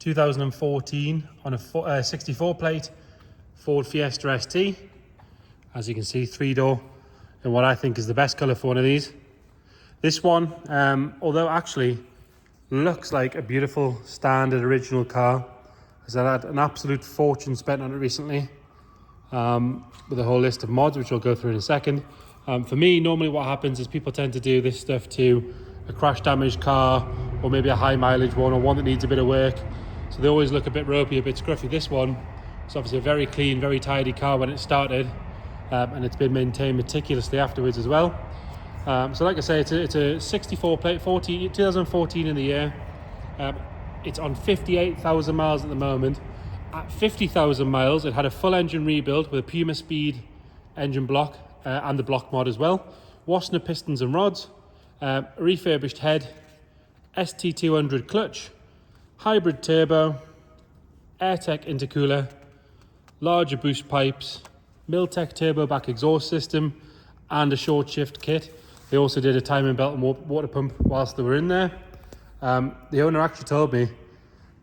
2014 on a 64 plate Ford Fiesta ST. As you can see, 3-door in what I think is the best colour for one of these. This one, although actually looks like a beautiful standard original car, has had an absolute fortune spent on it recently, with a whole list of mods which we'll go through in a second. For me, normally what happens is people tend to do this stuff to a crash damaged car, or maybe a high mileage one, or one that needs a bit of work, so they always look a bit ropey, a bit scruffy. This one is obviously a very clean, very tidy car when it started, and it's been maintained meticulously afterwards as well. So like I say, it's a 64 plate, 2014 in the year. It's on 58,000 miles at the moment. At 50,000 miles, it had a full engine rebuild with a Puma Speed engine block and the block mod as well. Wasner pistons and rods, refurbished head, ST-200 clutch, hybrid turbo, AirTech intercooler, larger boost pipes, Miltech turbo back exhaust system, and a short shift kit. They also did a timing belt and water pump whilst they were in there. The owner actually told me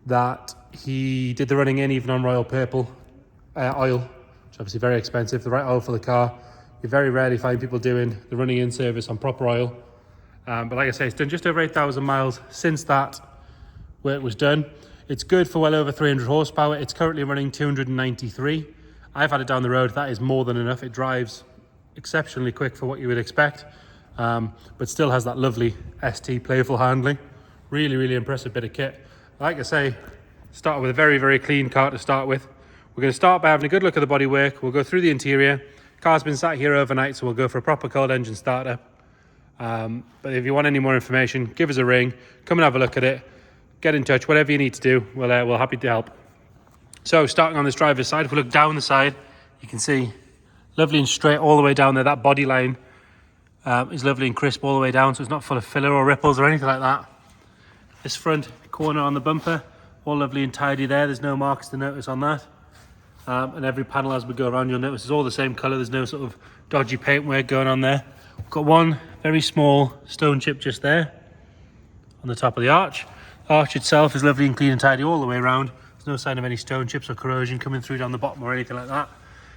that he did the running in even on Royal Purple oil, which is obviously very expensive, the right oil for the car. You very rarely find people doing the running in service on proper oil. But like I say, it's done just over 8,000 miles since that work was done. It's good for well over 300 horsepower. It's currently running 293. I've had it down the road. That is more than enough. It drives exceptionally quick for what you would expect, but still has that lovely ST playful handling. Really, really impressive bit of kit. Like I say, start with a very, very clean car to start with. We're going to start by having a good look at the bodywork. We'll go through the interior. Car's been sat here overnight, so we'll go for a proper cold engine starter. But if you want any more information, give us a ring, come and have a look at it, get in touch, whatever you need to do, we're happy to help. So starting on this driver's side, if we look down the side, you can see lovely and straight all the way down there. That body line is lovely and crisp all the way down, so it's not full of filler or ripples or anything like that. This front corner on the bumper, all lovely and tidy there. There's no marks to notice on that. And every panel as we go around, you'll notice it's all the same colour. There's no sort of dodgy paintwork going on there. We've got one very small stone chip just there on the top of the arch. The arch itself is lovely and clean and tidy all the way around. There's no sign of any stone chips or corrosion coming through down the bottom or anything like that.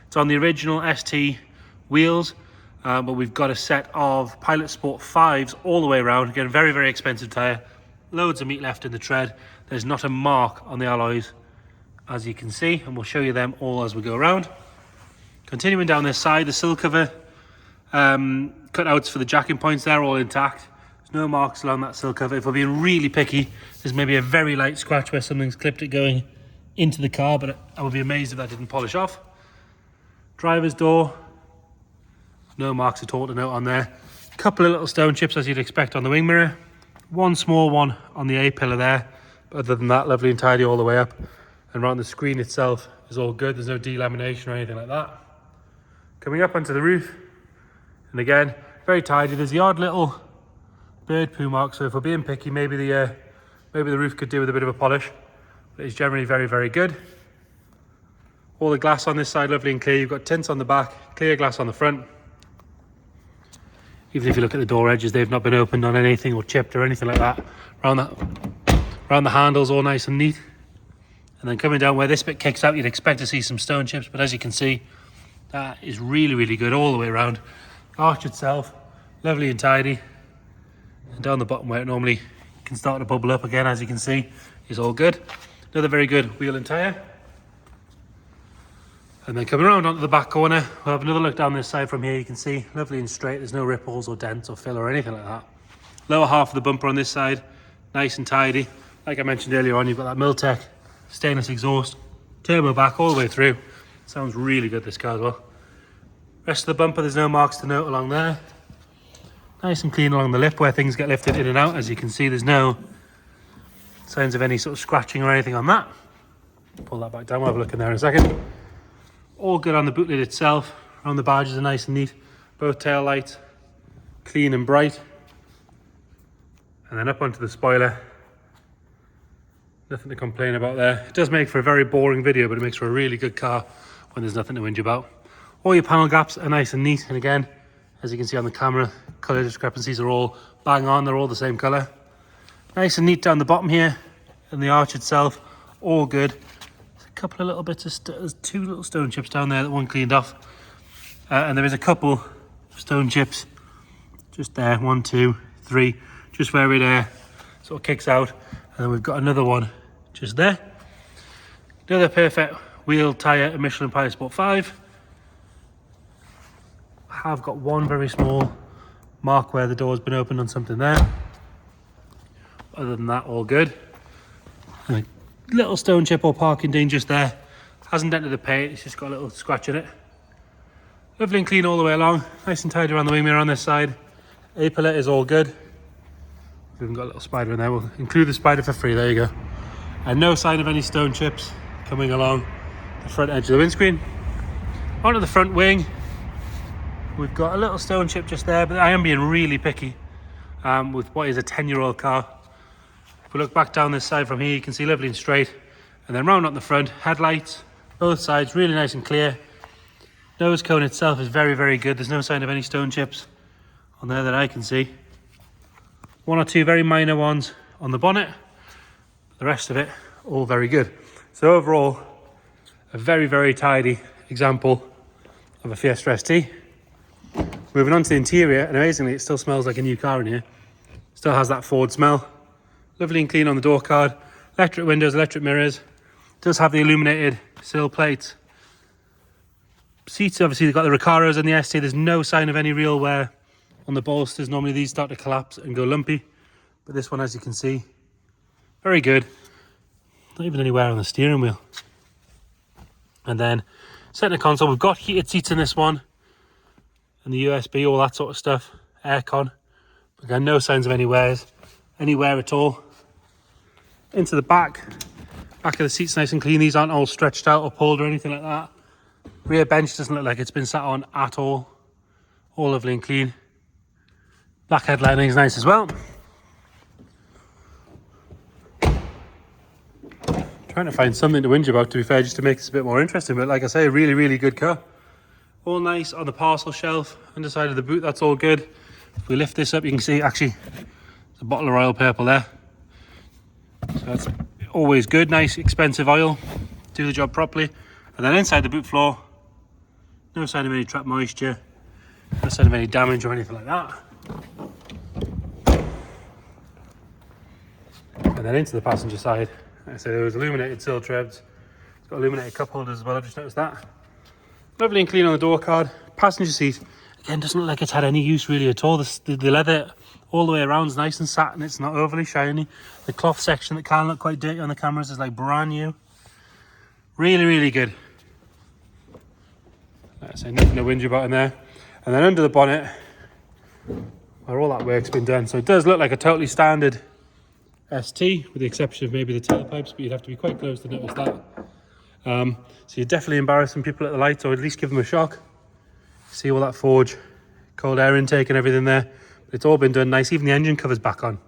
It's on the original ST wheels, but we've got a set of Pilot Sport 5s all the way around. Again, very, very expensive tyre. Loads of meat left in the tread. There's not a mark on the alloys, as you can see, and we'll show you them all as we go around. Continuing down this side, the sill cover cutouts for the jacking points, they're all intact. There's no marks along that sill cover. If we're being really picky, there's maybe a very light scratch where something's clipped it going into the car, but I would be amazed if that didn't polish off. Driver's door, no marks at all to note on there. A couple of little stone chips as you'd expect on the wing mirror. One small one on the A-pillar there, but other than that, lovely and tidy all the way up. And around the screen itself is all good. There's no delamination or anything like that. Coming up onto the roof, and again, very tidy. There's the odd little bird poo mark, so if we're being picky, maybe the roof could do with a bit of a polish, but it's generally very, very good. All the glass on this side, lovely and clear. You've got tints on the back, clear glass on the front. Even if you look at the door edges, they've not been opened on anything or chipped or anything like that. Around the handles, all nice and neat. And then coming down where this bit kicks out, you'd expect to see some stone chips, but as you can see, that is really, really good all the way around. Arch itself, lovely and tidy. And down the bottom where it normally can start to bubble up again, as you can see, is all good. Another very good wheel and tyre. And then coming around onto the back corner, we'll have another look down this side from here. You can see, lovely and straight. There's no ripples or dents or fill or anything like that. Lower half of the bumper on this side, nice and tidy. Like I mentioned earlier on, you've got that Miltech stainless exhaust, turbo back all the way through. Sounds really good, this car as well. Rest of the bumper, there's no marks to note along there. Nice and clean along the lip where things get lifted in and out. As you can see, there's no signs of any sort of scratching or anything on that. Pull that back down, we'll have a look in there in a second. All good on the boot lid itself. Around the badges are nice and neat. Both tail lights, clean and bright. And then up onto the spoiler. Nothing to complain about there. It does make for a very boring video, but it makes for a really good car when there's nothing to whinge about. All your panel gaps are nice and neat. And again, as you can see on the camera, colour discrepancies are all bang on. They're all the same colour. Nice and neat down the bottom here. And the arch itself, all good. There's a couple of little bits of there's 2 little stone chips down there that one cleaned off. And there is a couple of stone chips just there, 1, 2, 3, just where it sort of kicks out. And then we've got another one just there. Another perfect wheel tyre, a Michelin Pilot Sport 5. I have got one very small mark where the door's been opened on something there. Other than that, all good. And a little stone chip or parking ding just there. Hasn't dented the paint, it's just got a little scratch in it. Lovely and clean all the way along. Nice and tidy around the wing mirror on this side. A-pillar is all good. We've even got a little spider in there. We'll include the spider for free, there you go. And no sign of any stone chips coming along the front edge of the windscreen. Onto the front wing. We've got a little stone chip just there, but I am being really picky with what is a 10-year-old car. If we look back down this side from here, you can see lovely and straight. And then round on the front, headlights, both sides, really nice and clear. Nose cone itself is very, very good. There's no sign of any stone chips on there that I can see. 1 or 2 very minor ones on the bonnet. The rest of it, all very good. So overall, a very, very tidy example of a Fiesta ST. Moving on to the interior, and amazingly, it still smells like a new car in here. Still has that Ford smell. Lovely and clean on the door card. Electric windows, electric mirrors. Does have the illuminated sill plates. Seats, obviously, they've got the Recaros and the ST. There's no sign of any real wear on the bolsters. Normally these start to collapse and go lumpy. But this one, as you can see, very good. Not even any wear on the steering wheel. And then, center console. We've got heated seats in this one. And the USB, all that sort of stuff. Aircon. Again, no signs of any wear at all. Into the back. Back of the seat's nice and clean. These aren't all stretched out or pulled or anything like that. Rear bench doesn't look like it's been sat on at all. All lovely and clean. Black headlining is nice as well. Trying to find something to whinge about, to be fair, just to make this a bit more interesting. But like I say, a really, really good car. All nice on the parcel shelf, underside of the boot, that's all good. If we lift this up, you can see actually there's a bottle of Royal Purple there. So that's always good, nice expensive oil, do the job properly. And then inside the boot floor, no sign of any trapped moisture, no sign of any damage or anything like that. And then into the passenger side, like I said, there was illuminated sill treads. It's got illuminated cup holders as well, I've just noticed that. Lovely and clean on the door card. Passenger seat, again, doesn't look like it's had any use really at all. The leather all the way around is nice and satin, it's not overly shiny. The cloth section that can look quite dirty on the cameras is like brand new. Really, really good. Like I say, nothing to whinge about in there. And then under the bonnet, where all that work's been done. So it does look like a totally standard ST, with the exception of maybe the tailpipes, but you'd have to be quite close to notice that. So you're definitely embarrassing people at the lights, or at least give them a shock. See all that forge, cold air intake and everything there. But it's all been done nice. Even the engine cover's back on.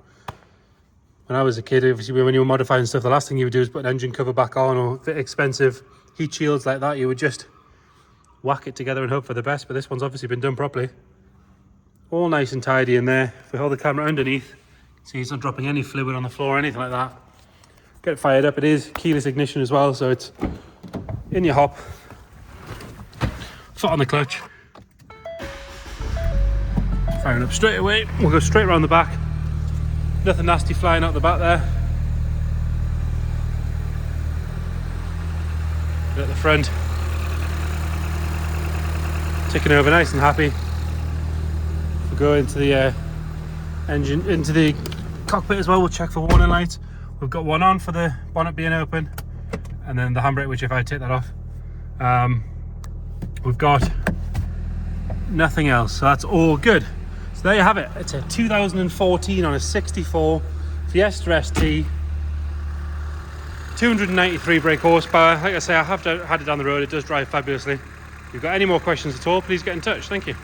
When I was a kid, obviously when you were modifying stuff, the last thing you would do is put an engine cover back on, or expensive heat shields like that. You would just whack it together and hope for the best. But this one's obviously been done properly. All nice and tidy in there. If we hold the camera underneath, see it's not dropping any fluid on the floor or anything like that. Get it fired up. It is keyless ignition as well, so it's in your hop. Foot on the clutch. Firing up straight away. We'll go straight around the back. Nothing nasty flying out the back there. At the front. Ticking over nice and happy. We'll go into the engine, into the cockpit as well. We'll check for warning lights. We've got one on for the bonnet being open, and then the handbrake, which if I take that off, we've got nothing else, so that's all good. So there you have it. It's a 2014 on a 64 Fiesta ST, 293 brake horsepower. Like I say, I have had it down the road. It does drive fabulously. If you've got any more questions at all, please get in touch. Thank you.